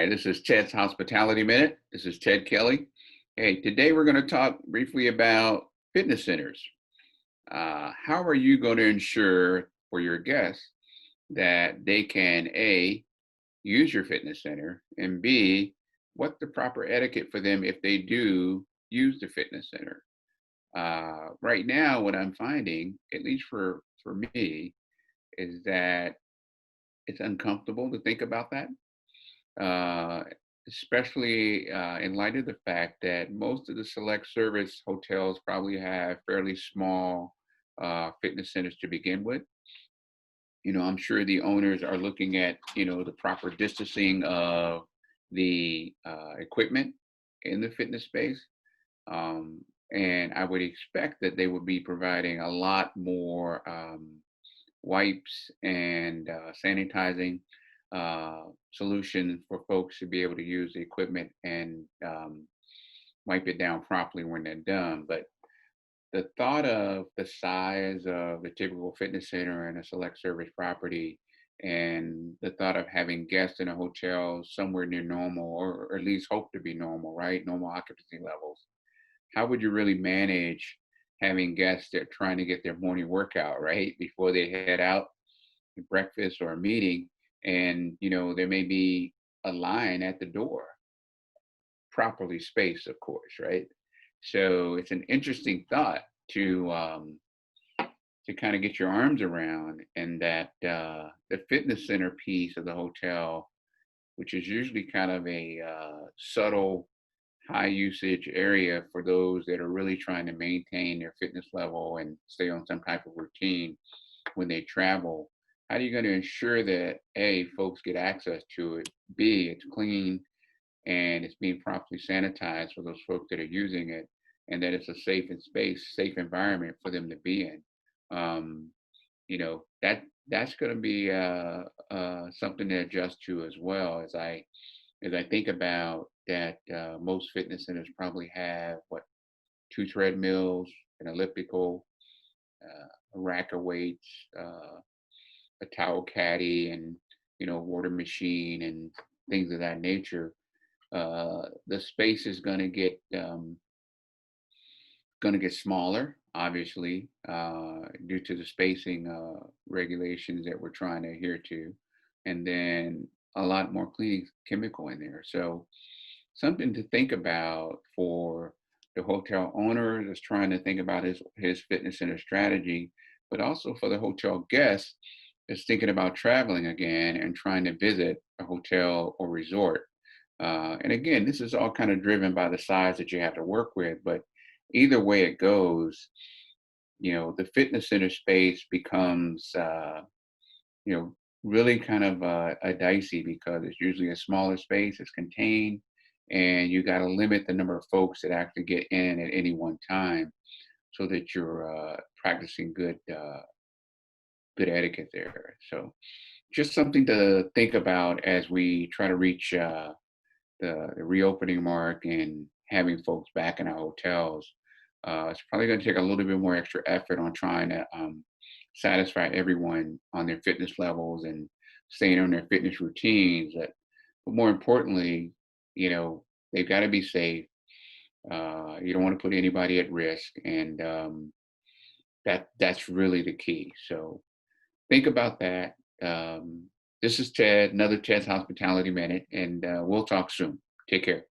right, this is Ted's Hospitality Minute. This is Ted Kelly. Hey, today we're going to talk briefly about fitness centers. How are you going to ensure for your guests that they can A, use your fitness center, and B, what the proper etiquette for them if they do use the fitness center? Right now, what I'm finding, at least for me, is that it's uncomfortable to think about that. uh, Especially in light of the fact that most of the select service hotels probably have fairly small fitness centers to begin with. I'm sure the owners are looking at, the proper distancing of the equipment in the fitness space. Um, and I would expect that they would be providing a lot more wipes and sanitizing uh, solution for folks to be able to use the equipment and wipe it down properly when they're done. But the thought of the size of the typical fitness center and a select service property, and the thought of having guests in a hotel somewhere near normal, or at least hope to be normal, right? Normal occupancy levels. How would you really manage having guests that are trying to get their morning workout, right? Before they head out to breakfast or a meeting, and there may be a line at the door, properly spaced, of course, right? So it's an interesting thought to kind of get your arms around, and that the fitness center piece of the hotel, which is usually kind of a subtle high usage area for those that are really trying to maintain their fitness level and stay on some type of routine when they travel. How are you going to ensure that A, folks get access to it, B, it's clean and it's being properly sanitized for those folks that are using it, and that it's a safe environment for them to be in? Um, that's going to be something to adjust to as well. As I think about that, most fitness centers probably have what, two treadmills, an elliptical, a rack of weights, a towel caddy, and water machine and things of that nature. The space is going to get smaller, obviously, due to the spacing regulations that we're trying to adhere to, and then a lot more cleaning chemical in there. So something to think about for the hotel owner that's trying to think about his fitness center strategy, but also for the hotel guest that's thinking about traveling again and trying to visit a hotel or resort. And again, this is all kind of driven by the size that you have to work with, but either way it goes, the fitness center space becomes, you know, really kind of a dicey, because it's usually a smaller space, it's contained, and you got to limit the number of folks that actually get in at any one time, so that you're practicing good etiquette there. So just something to think about as we try to reach the reopening mark and having folks back in our hotels. It's probably going to take a little bit more extra effort on trying to satisfy everyone on their fitness levels and staying on their fitness routines. But more importantly, they've got to be safe. You don't want to put anybody at risk, and that's really the key. So think about that. This is Ted, another Ted's Hospitality Minute, and we'll talk soon. Take care.